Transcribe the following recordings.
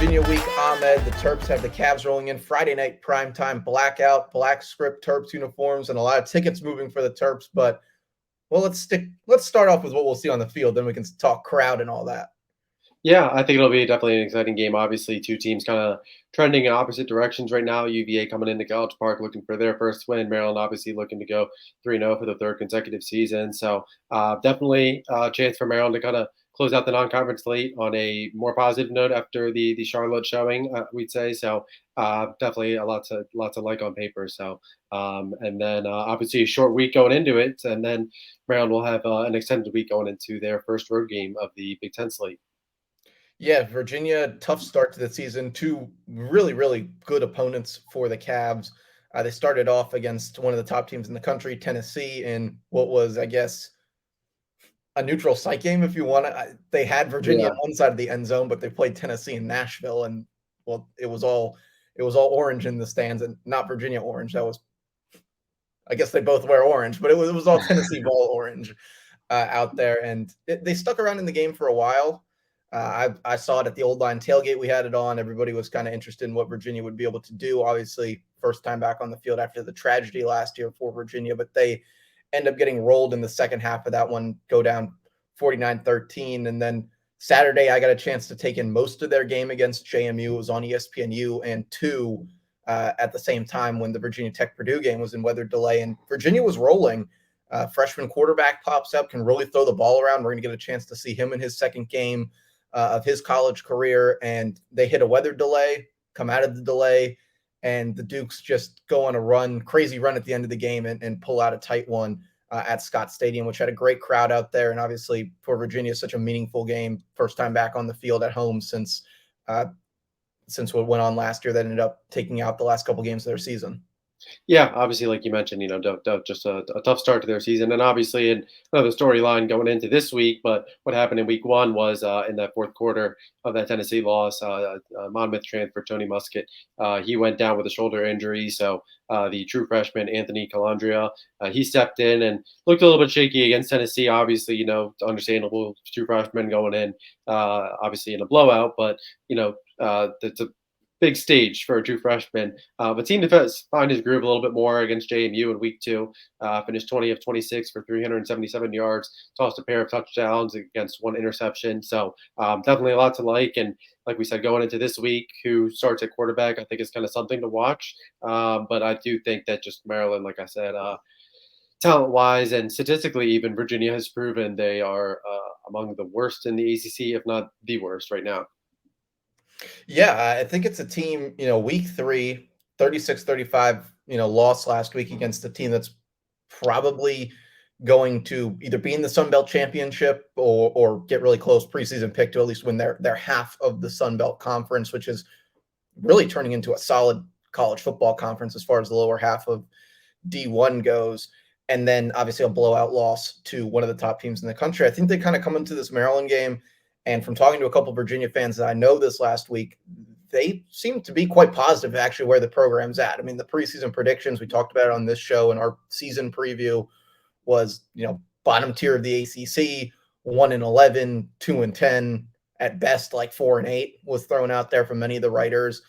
Virginia week, Ahmed. The Terps have the Cavs rolling in Friday night primetime blackout, black script Terps uniforms, and a lot of tickets moving for the Terps. But well, Let's start off with what we'll see on the field, then we can talk crowd and all that. Yeah, I think it'll be definitely an exciting game. Obviously, two teams kind of trending in opposite directions right now. UVA coming into College Park looking for their first win. Maryland obviously looking to go 3-0 for the third consecutive season. So definitely a chance for Maryland to kind of close out the non-conference slate on a more positive note after the Charlotte showing, we'd say. So definitely a lot to like on paper. So and then obviously a short week going into it, and then Maryland will have an extended week going into their first road game of the Big Ten slate. Yeah, Virginia, tough start to the season. Two really, really good opponents for the Cavs. They started off against one of the top teams in the country, Tennessee, in what was, I guess, a neutral site game, if you want to. They had Virginia Yeah. on one side of the end zone, but they played Tennessee in Nashville, and well, it was all orange in the stands, and not Virginia orange. That was, I guess, they both wear orange, but it was all Tennessee ball orange out there, and they stuck around in the game for a while. I saw it at the Old Line tailgate. We had it on. Everybody was kind of interested in what Virginia would be able to do. Obviously, first time back on the field after the tragedy last year for Virginia, but they end up getting rolled in the second half of that one, go down 49-13. And then Saturday, I got a chance to take in most of their game against JMU. It was on ESPNU and two at the same time when the Virginia Tech Purdue game was in weather delay. And Virginia was rolling. Freshman quarterback pops up, can really throw the ball around. We're going to get a chance to see him in his second game of his college career. And they hit a weather delay, come out of the delay, and the Dukes just go on a crazy run at the end of the game and pull out a tight one at Scott Stadium, which had a great crowd out there. And obviously for Virginia, such a meaningful game, first time back on the field at home since what went on last year that ended up taking out the last couple games of their season. Yeah, obviously, like you mentioned, just a tough start to their season, and obviously, in another storyline going into this week. But what happened in week one was in that fourth quarter of that Tennessee loss, Monmouth transfer Tony Muskett, he went down with a shoulder injury. So the true freshman Anthony Calandria, he stepped in and looked a little bit shaky against Tennessee. Obviously, understandable true freshman going in, obviously in a blowout, but it's a big stage for a true freshman. But seemed to find his groove a little bit more against JMU in week two. Finished 20 of 26 for 377 yards, tossed a pair of touchdowns against one interception. So definitely a lot to like. And like we said, going into this week, who starts at quarterback, I think is kind of something to watch. But I do think that just Maryland, like I said, talent wise and statistically, even Virginia has proven they are among the worst in the ACC, if not the worst right now. Yeah, I think it's a team, week three, 36-35, lost last week against a team that's probably going to either be in the Sun Belt Championship or get really close preseason pick to at least win their half of the Sun Belt Conference, which is really turning into a solid college football conference as far as the lower half of D1 goes. And then obviously a blowout loss to one of the top teams in the country. I think they kind of come into this Maryland game, and from talking to a couple of Virginia fans that I know this last week, they seem to be quite positive actually where the program's at. I mean, the preseason predictions, we talked about it on this show in our season preview, was, bottom tier of the ACC, 1-11, 2-10, at best like 4-8 was thrown out there from many of the writers.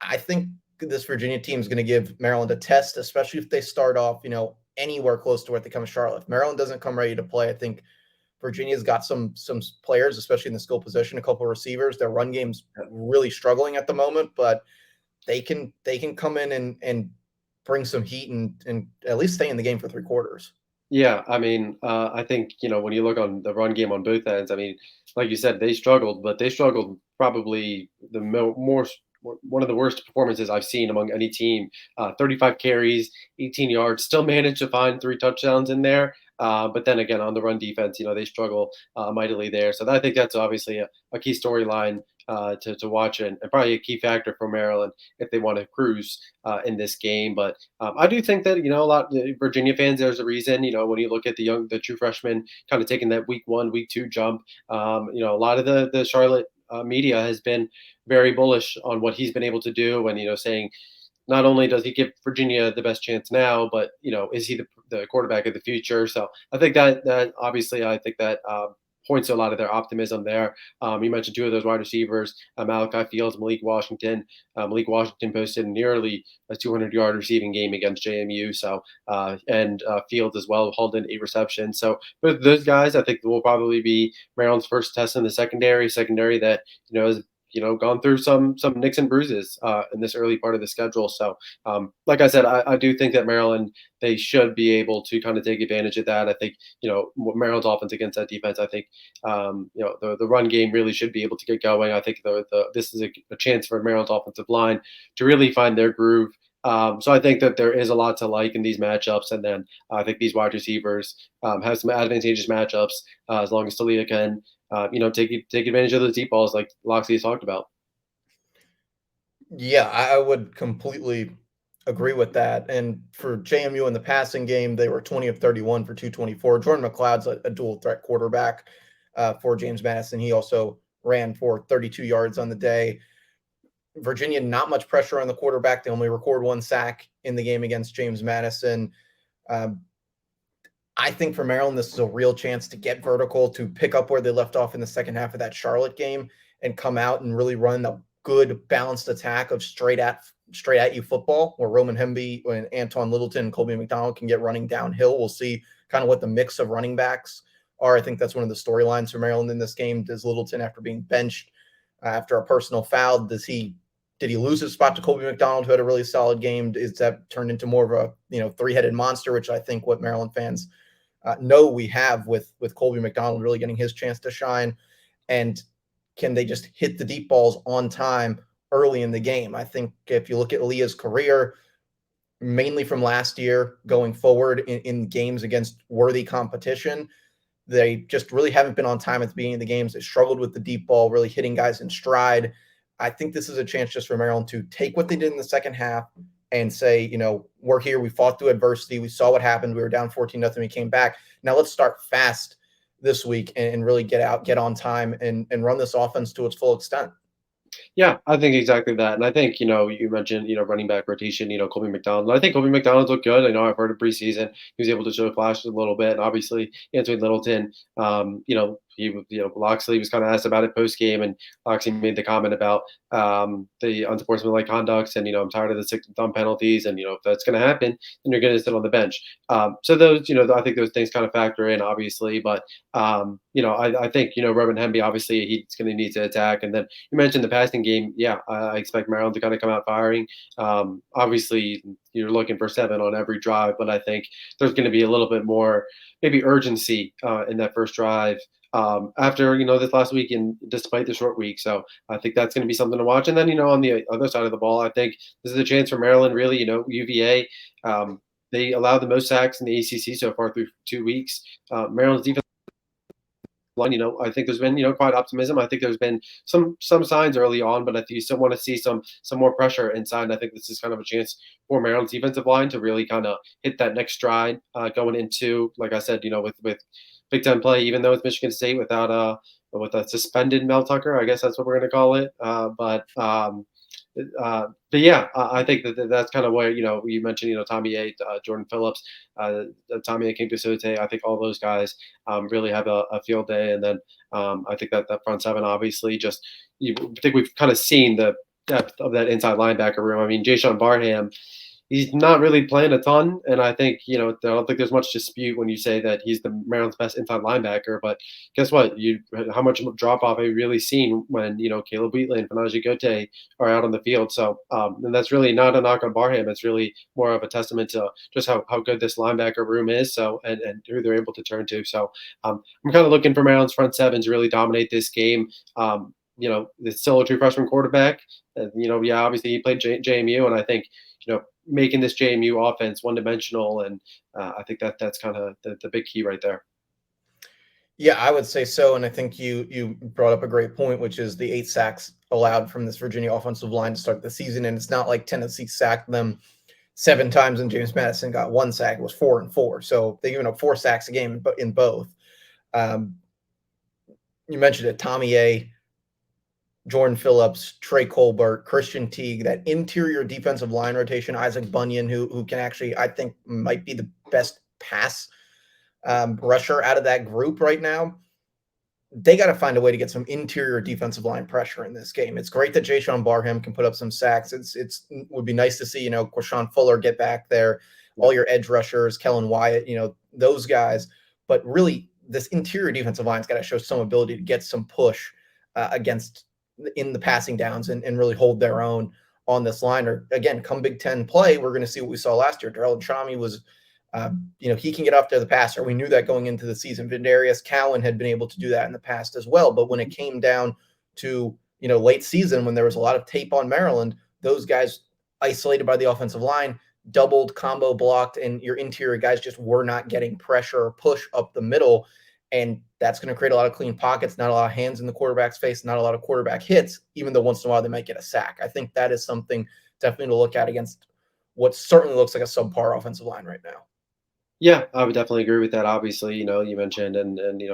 I think this Virginia team is going to give Maryland a test, especially if they start off, anywhere close to where they come to Charlotte. If Maryland doesn't come ready to play, I think Virginia's got some players, especially in the skill position, a couple of receivers. Their run game's really struggling at the moment, but they can come in and bring some heat and at least stay in the game for three quarters. Yeah, I mean, I think when you look on the run game on both ends, I mean, like you said, they struggled, but they struggled probably more one of the worst performances I've seen among any team. 35 carries, 18 yards, still managed to find three touchdowns in there. But then again, on the run defense, they struggle mightily there. So I think that's obviously a key storyline to watch and probably a key factor for Maryland if they want to cruise in this game. But I do think that a lot of Virginia fans. There's a reason. When you look at the true freshmen kind of taking that week one, week two jump. A lot of the Charlotte media has been very bullish on what he's been able to do, and saying not only does he give Virginia the best chance now, but is he the quarterback of the future? So I think that obviously I think that points to a lot of their optimism there. You mentioned two of those wide receivers, Malachi Fields, Malik Washington. Malik Washington posted nearly a 200-yard receiving game against JMU. So and Fields as well hauled in 8 receptions. So those guys, I think, will probably be Maryland's first test in the secondary that has gone through some nicks and bruises in this early part of the schedule. So like I said, I do think that Maryland, they should be able to kind of take advantage of that. I think Maryland's offense against that defense. I think the run game really should be able to get going. I think this is a chance for Maryland's offensive line to really find their groove. So I think that there is a lot to like in these matchups, and then I think these wide receivers have some advantageous matchups as long as Talia can, take advantage of those deep balls like Loxley has talked about. Yeah, I would completely agree with that. And for JMU in the passing game, they were 20 of 31 for 224. Jordan McLeod's a dual threat quarterback for James Madison. He also ran for 32 yards on the day. Virginia, not much pressure on the quarterback. They only record 1 sack in the game against James Madison. Um, I think for Maryland, this is a real chance to get vertical, to pick up where they left off in the second half of that Charlotte game and come out and really run a good balanced attack of straight at you football, where Roman Hemby and Anton Littleton and Colby McDonald can get running downhill. We'll see kind of what the mix of running backs are. I think that's one of the storylines for Maryland in this game. Does Littleton, after being benched after a personal foul, did he lose his spot to Colby McDonald, who had a really solid game? Is that turned into more of a three-headed monster, which I think what Maryland fans know we have with Colby McDonald really getting his chance to shine? And can they just hit the deep balls on time early in the game? I think if you look at Leah's career, mainly from last year going forward in games against worthy competition, they just really haven't been on time at the beginning of the games. They struggled with the deep ball, really hitting guys in stride. I think this is a chance just for Maryland to take what they did in the second half and say, we're here. We fought through adversity. We saw what happened. We were down 14-0. We came back. Now let's start fast this week and really get on time and run this offense to its full extent. Yeah, I think exactly that. And I think, you mentioned, running back rotation, Colby McDonald. I think Colby McDonald looked good. I know I've heard of preseason. He was able to show flashes a little bit. And obviously, Anthony Littleton, Loxley was kind of asked about it post game, and Loxley made the comment about the unsportsmanlike conducts, and I'm tired of the 6 thumb penalties, and if that's going to happen, then you're going to sit on the bench. So those, I think those things kind of factor in, obviously, but I think Roman Hemby, obviously he's going to need to attack, and then you mentioned the passing game. Yeah, I expect Maryland to kind of come out firing. Obviously, you're looking for 7 on every drive, but I think there's going to be a little bit more maybe urgency in that first drive after this last week, and despite the short week. So I think that's going to be something to watch. And then on the other side of the ball, I think this is a chance for Maryland. Really, UVA. They allowed the most sacks in the ACC so far through 2 weeks. Maryland's defense line, I think there's been, quite optimism. I think there's been some signs early on, but I think you still want to see some more pressure inside. And I think this is kind of a chance for Maryland's defensive line to really kind of hit that next stride going into, like I said, with Big Ten play, even though it's Michigan State with a suspended Mel Tucker, I guess that's what we're going to call it. But yeah, I think that's kind of where you mentioned Tommy A, Jordan Phillips, Tommy A, King Sote. I think all those guys really have a field day, and then I think that front 7 obviously I think we've kind of seen the depth of that inside linebacker room. I mean, Jayshon Barham, he's not really playing a ton, and I think I don't think there's much dispute when you say that he's the Maryland's best inside linebacker. But guess what? How much drop off have you really seen when Caleb Wheatley and Fanaji Gote are out on the field? So and that's really not a knock on Barham. It's really more of a testament to just how good this linebacker room is. So and who they're able to turn to. So I'm kind of looking for Maryland's front 7 to really dominate this game. It's still a true freshman quarterback. Obviously he played JMU, and I think making this JMU offense one-dimensional, and I think that's kind of the big key right there. Yeah, I would say so, and I think you brought up a great point, which is the 8 sacks allowed from this Virginia offensive line to start the season, and it's not like Tennessee sacked them 7 times and James Madison got 1 sack. It was 4 and 4, so they given up 4 sacks a game, but in both. You mentioned it, Tommy A, Jordan Phillips, Trey Colbert, Christian Teague, that interior defensive line rotation, Isaac Bunyan, who can actually, I think, might be the best pass rusher out of that group right now. they got to find a way to get some interior defensive line pressure in this game. It's great that Jay Barham can put up some sacks. It's would be nice to see, Quashon Fuller get back there, Yeah. all your edge rushers, Kellen Wyatt, those guys. But really, this interior defensive line's got to show some ability to get some push against in the passing downs and really hold their own on this line. Or again, come Big Ten play, we're going to see what we saw last year. Darrell Chami was he can get up there the passer. We knew that going into the season. Vindarius Cowan had been able to do that in the past as well. But when it came down to, late season, when there was a lot of tape on Maryland, those guys isolated by the offensive line, doubled, combo blocked, and your interior guys just were not getting pressure or push up the middle. And that's going to create a lot of clean pockets, not a lot of hands in the quarterback's face, not a lot of quarterback hits, even though once in a while they might get a sack. I think that is something definitely to look at against what certainly looks like a subpar offensive line right now. Yeah, I would definitely agree with that. Obviously, you mentioned and they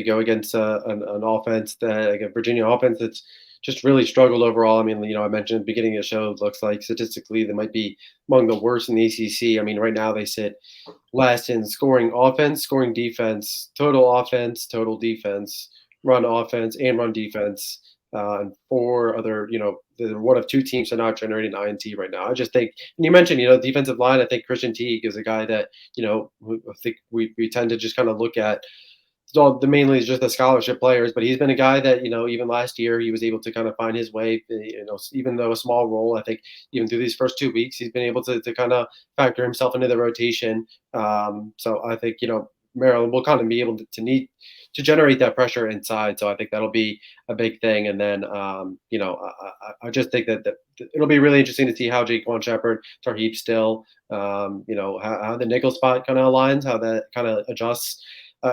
go against an offense that like a Virginia offense that's just really struggled overall. I mean, I mentioned at the beginning of the show, it looks like statistically they might be among the worst in the ACC. I mean, right now they sit last in scoring offense, scoring defense, total defense, run offense, and run defense. And four other, they're one of two teams that are not generating INT right now. I just think, and you mentioned, defensive line. I think Christian Teague is a guy that, I think we tend to just kind of look at so the mainly is just the scholarship players, but he's been a guy that even last year he was able to kind of find his way. Even though a small role, I think even through these first 2 weeks he's been able to kind of factor himself into the rotation. So I think Maryland will kind of be able to need to generate that pressure inside. So I think that'll be a big thing. And then I just think that it'll be really interesting to see how Jaquan Shepard, Tarheeb Still, how the nickel spot kind of aligns, how that kind of adjusts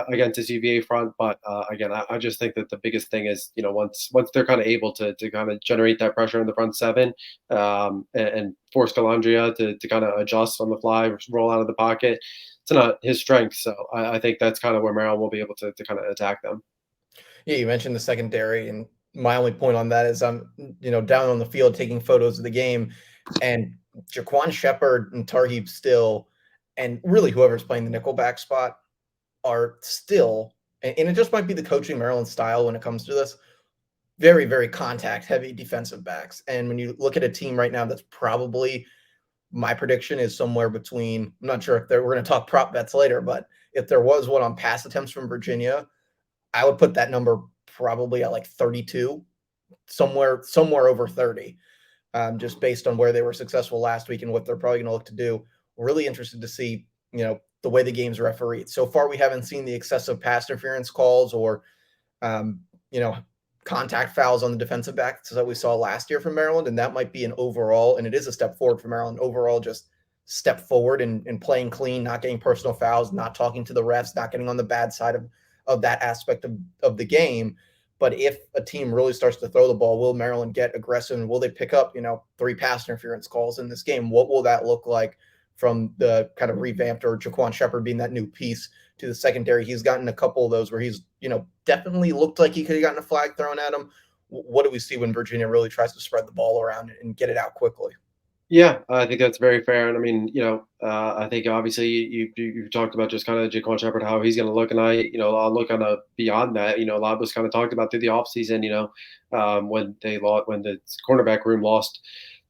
against this UVA front. But again, I just think that the biggest thing is, once they're kind of able to kind of generate that pressure in the front seven and force Calandria to kind of adjust on the fly, roll out of the pocket. It's not his strength. So I think that's kind of where Maryland will be able to kind of attack them. Yeah, you mentioned the secondary, and my only point on that is I'm, down on the field taking photos of the game, and Jaquan Shepard and Tarheeb Still, and really whoever's playing the nickelback spot are still, and it just might be the coaching Maryland style when it comes to this, very, very contact heavy defensive backs. And when you look at a team right now that's probably, my prediction is somewhere between, I'm not sure if we're going to talk prop bets later, but if there was one on pass attempts from Virginia, I would put that number probably at like 32, somewhere over 30, just based on where they were successful last week and what they're probably going to look to do. Really interested to see, the way the game's refereed. So far, we haven't seen the excessive pass interference calls or, um, you know, contact fouls on the defensive backs that we saw last year from Maryland. And that might be an overall, and it is a step forward for Maryland, overall just step forward in playing clean, not getting personal fouls, not talking to the refs, not getting on the bad side of that aspect of the game. But if a team really starts to throw the ball, will Maryland get aggressive and will they pick up, 3 pass interference calls in this game? What will that look like from the kind of revamped or Jaquan Shepard being that new piece to the secondary? He's gotten a couple of those where he's, definitely looked like he could have gotten a flag thrown at him. What do we see when Virginia really tries to spread the ball around and get it out quickly? Yeah, I think that's very fair. And I mean, I think obviously you talked about just kind of Jaquan Shepard, how he's going to look. And I'll look kind of beyond that. A lot was kind of talked about through the offseason, when the cornerback room lost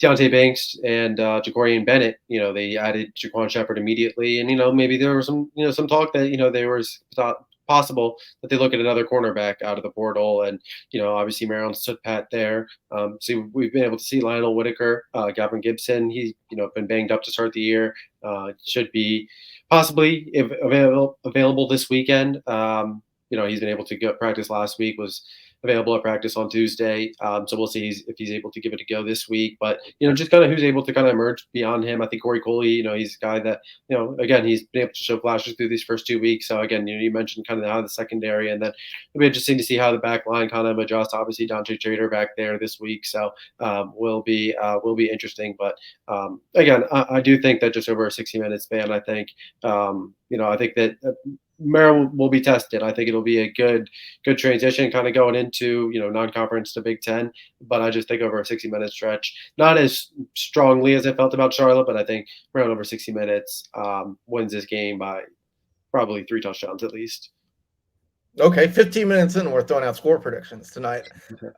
Deontay Banks and Jacorian Bennett, they added Jaquan Shepard immediately. And, maybe there was some talk that, there was possible that they look at another cornerback out of the portal. And, obviously Maryland stood pat there. So we've been able to see Lionel Whitaker, Gavin Gibson. He's, been banged up to start the year. Should be possibly available this weekend. He's been able to go practice last week, was available at practice on Tuesday. So we'll see if he's able to give it a go this week. But, just kind of who's able to kind of emerge beyond him. I think Corey Coley, he's a guy that, again, he's been able to show flashes through these first 2 weeks. So again, you mentioned kind of how the secondary, and then it'll be interesting to see how the back line kind of adjusts. Obviously, Dante Trader back there this week. So will be interesting. But again, I do think that just over a 60-minute span, I think, I think that Maryland will be tested. I think it'll be a good transition kind of going into, non-conference to Big Ten. But I just think over a 60-minute stretch, not as strongly as I felt about Charlotte, but I think Maryland over 60 minutes wins this game by probably 3 touchdowns at least. Okay, 15 minutes in, we're throwing out score predictions tonight.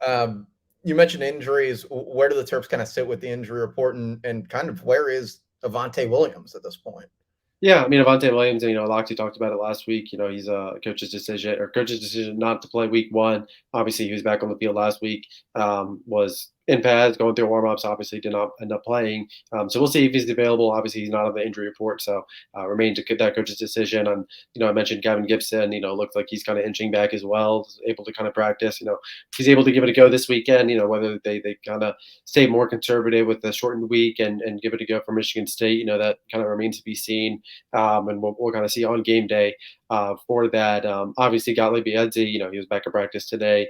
Um, you mentioned injuries. Where do the Terps kind of sit with the injury report, and kind of where is Avante Williams at this point? Yeah, I mean, Avante Williams, Loxley talked about it last week. He's a coach's decision not to play week one. Obviously, he was back on the field last week, was in pads, going through warm ups, obviously did not end up playing. So we'll see if he's available. Obviously, he's not on the injury report. So remains that coach's decision. And, I mentioned Gavin Gibson, looks like he's kind of inching back as well, able to kind of practice. He's able to give it a go this weekend, whether they kind of stay more conservative with the shortened week and give it a go for Michigan State, that kind of remains to be seen. And we'll kind of see on game day for that. Obviously, Gottlieb Biedzy, he was back at practice today.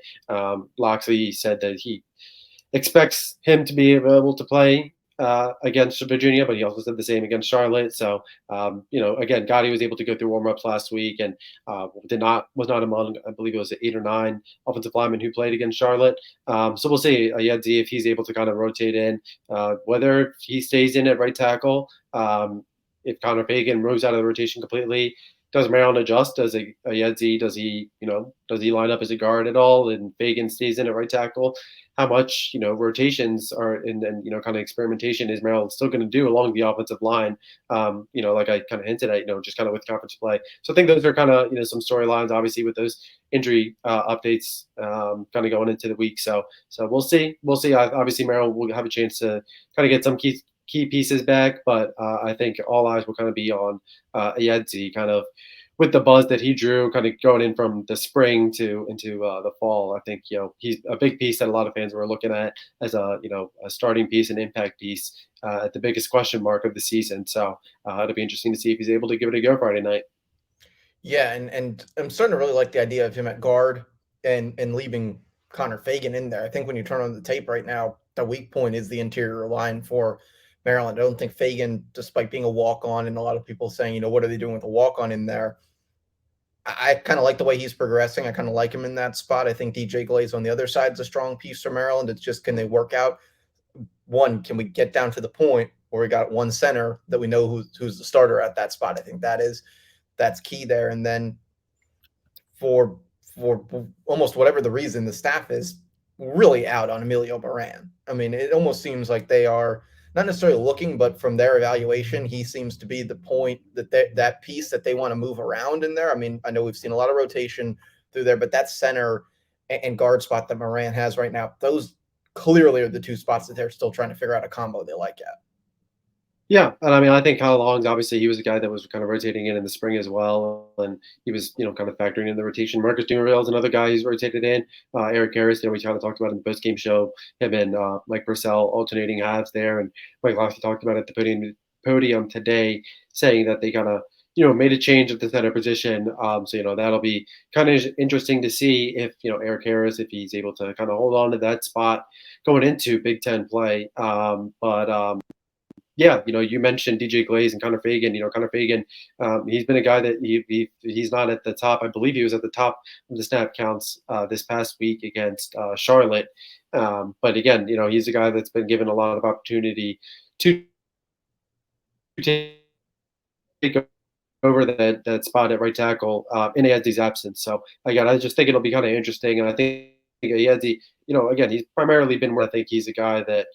Loxley said that he expects him to be able to play against Virginia, but he also said the same against Charlotte. So, again, Gotti was able to go through warmups last week and was not among, I believe it was 8 or 9 offensive linemen who played against Charlotte. So we'll see Yedzi if he's able to kind of rotate in, whether he stays in at right tackle. If Connor Fagan moves out of the rotation completely, does Maryland adjust? Does Yedzi, does he line up as a guard at all? And Fagan stays in at right tackle. How much, rotations are and kind of experimentation is Maryland still going to do along the offensive line? Like I kind of hinted at, just kind of with conference play. So I think those are kind of, some storylines, obviously, with those injury updates kind of going into the week. So we'll see. We'll see. Obviously, Maryland will have a chance to kind of get some key pieces back, but I think all eyes will kind of be on Ayedzi, kind of with the buzz that he drew, kind of going in from the spring to into the fall. I think he's a big piece that a lot of fans were looking at as a starting piece, an impact piece at the biggest question mark of the season. So it'll be interesting to see if he's able to give it a go Friday night. Yeah, and I'm starting to really like the idea of him at guard and leaving Connor Fagan in there. I think when you turn on the tape right now, the weak point is the interior line for Maryland. I don't think Fagan, despite being a walk on, and a lot of people saying, what are they doing with a walk on in there? I kind of like the way he's progressing. I kind of like him in that spot. I think DJ Glaze on the other side is a strong piece for Maryland. It's just, can they work out? One, can we get down to the point where we got one center that we know who's the starter at that spot? I think that's key there. And then for almost whatever the reason, the staff is really out on Emilio Moran. I mean, it almost seems like they are not necessarily looking, but from their evaluation, he seems to be the point that piece that they want to move around in there. I mean, I know we've seen a lot of rotation through there, but that center and guard spot that Moran has right now, those clearly are the two spots that they're still trying to figure out a combo they like at. Yeah, and I mean, I think Kyle Long's obviously he was a guy that was kind of rotating in the spring as well, and he was kind of factoring in the rotation. Marcus Dumerville is another guy who's rotated in. Eric Harris, we kind of talked about in the post game show, him and Mike Purcell alternating halves there, and Mike Locksley talked about it at the podium today, saying that they kind of made a change at the center position. So that'll be kind of interesting to see if Eric Harris, if he's able to kind of hold on to that spot going into Big Ten play. But yeah, you mentioned DJ Glaze and Connor Fagan. Connor Fagan, he's been a guy that he's not at the top. I believe he was at the top of the snap counts this past week against Charlotte. But again, he's a guy that's been given a lot of opportunity to take over that spot at right tackle in Yadzi's absence. So again, I just think it'll be kind of interesting, and I think Yadzi, again, he's primarily been where I think he's a guy that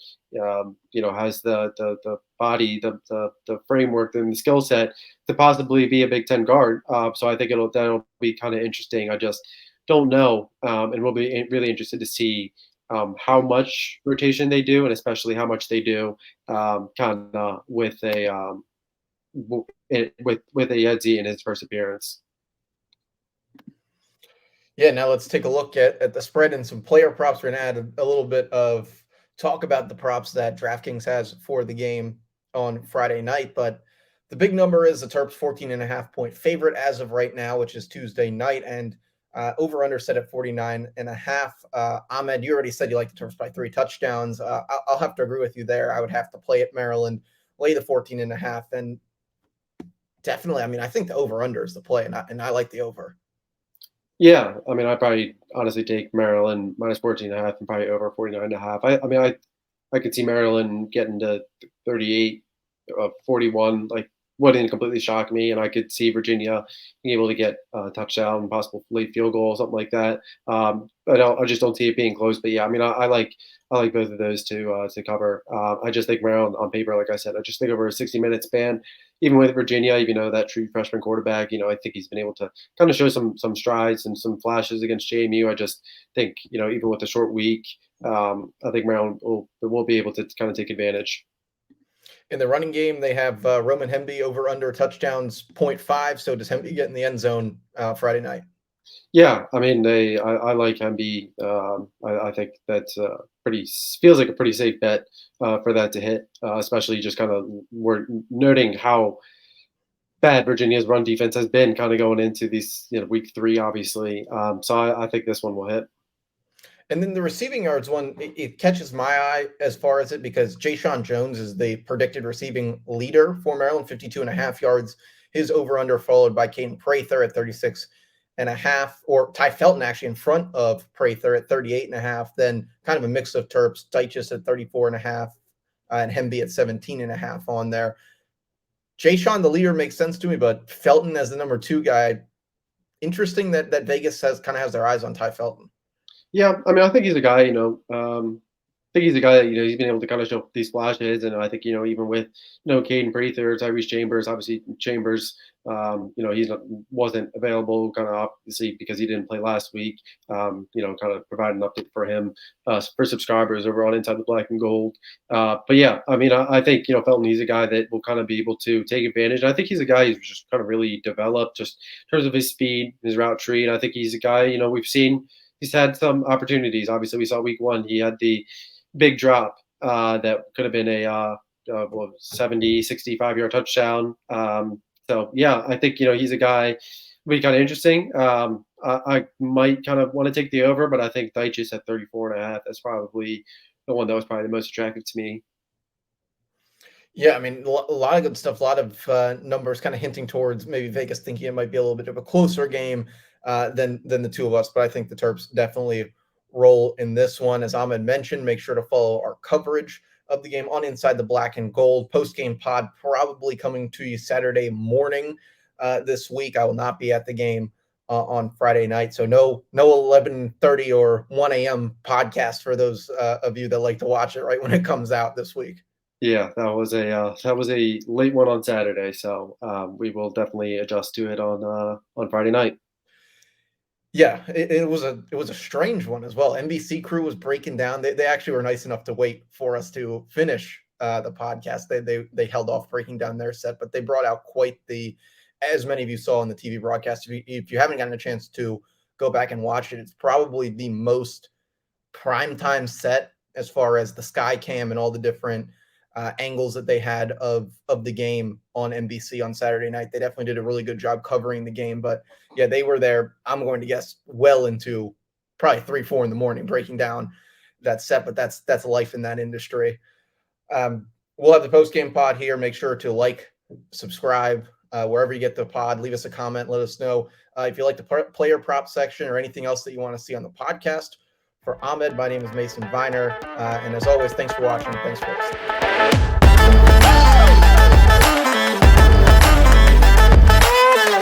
has the body, the framework, and the skill set to possibly be a Big Ten guard. So I think that'll be kind of interesting. I just don't know, and we'll be really interested to see how much rotation they do, and especially how much they do kind of with a with a Yedzi in his first appearance. Yeah, now let's take a look at the spread and some player props. We're going to add a little bit of talk about the props that DraftKings has for the game on Friday night. But the big number is the Terps 14.5 point favorite as of right now, which is Tuesday night. And over under set at 49.5. Ahmed, you already said you like the Terps by 3 touchdowns. I'll have to agree with you there. I would have to play at Maryland, lay the 14.5. And definitely, I mean, I think the over under is the play, and I like the over. Yeah, I mean, I probably honestly take Maryland minus 14.5 and probably over 49.5. I mean, I could see Maryland getting to 38, 41, like wouldn't completely shock me, and I could see Virginia being able to get a touchdown, possible late field goal, something like that. I just don't see it being close. But yeah, I mean, I like both of those to cover. I just think around on paper, like I said, I just think over a 60-minute span, even with Virginia, even though that true freshman quarterback, I think he's been able to kind of show some strides and some flashes against JMU. I just think even with a short week, I think Maryland will be able to kind of take advantage. In the running game, they have Roman Hemby over under touchdowns 0.5. So does Hemby get in the end zone Friday night? Yeah, I mean, I like Embiid. I think that's pretty feels like a pretty safe bet for that to hit, especially just kind of we're noting how bad Virginia's run defense has been kind of going into these week three, obviously. So I think this one will hit. And then the receiving yards one, it catches my eye as far as it because Jay Jones is the predicted receiving leader for Maryland, 52 and a half yards. His over under followed by Caden Prather at 36 and a half, or Ty Felton actually in front of Prather at 38 and a half. Then kind of a mix of Terps, Deichus at 34 and a half, and Hemby at 17 and a half on there. Jay the leader, makes sense to me, but Felton as the number two guy, interesting that Vegas has their eyes on Ty Felton. Yeah, I mean, I think he's a guy. I think he's a guy that he's been able to kind of show these flashes, and I think even with Caden Prather, Tyrese Chambers, obviously Chambers, he's wasn't available kind of obviously because he didn't play last week. Kind of provide an update for him for subscribers over on Inside the Black and Gold. But yeah, I mean, I think Felton, he's a guy that will kind of be able to take advantage. And I think he's a guy who's just kind of really developed just in terms of his speed, his route tree. And I think he's a guy we've seen. He's had some opportunities. Obviously, we saw week one. He had the big drop that could have been a 70, 65-yard touchdown. So, yeah, I think, he's a guy will be kind of interesting. I might kind of want to take the over, but I think Deichus at 34 and a half, that's probably the one that was probably the most attractive to me. Yeah, I mean, a lot of good stuff, a lot of numbers kind of hinting towards maybe Vegas thinking it might be a little bit of a closer game than the two of us. But I think the Terps definitely roll in this one. As Ahmed mentioned, make sure to follow our coverage of the game on Inside the Black and Gold. Post-game pod probably coming to you Saturday morning this week. I will not be at the game on Friday night. So no 11:30 or 1 a.m. podcast for those of you that like to watch it right when it comes out this week. Yeah, that was a late one on Saturday, so we will definitely adjust to it on Friday night. Yeah, it was a strange one as well. NBC crew was breaking down. They actually were nice enough to wait for us to finish the podcast. They held off breaking down their set, but they brought out quite the, as many of you saw on the TV broadcast. If you haven't gotten a chance to go back and watch it, it's probably the most primetime set as far as the sky cam and all the different angles that they had of the game on NBC on Saturday night. They definitely did a really good job covering the game. But yeah, they were there, I'm going to guess, well into probably 3-4 in the morning breaking down that set. But that's life in that industry. We'll have the post game pod here. Make sure to like, subscribe wherever you get the pod. Leave us a comment. Let us know if you like the player prop section or anything else that you want to see on the podcast. For Ahmed, my name is Mason Viner. And as always, thanks for watching. Thanks for listening.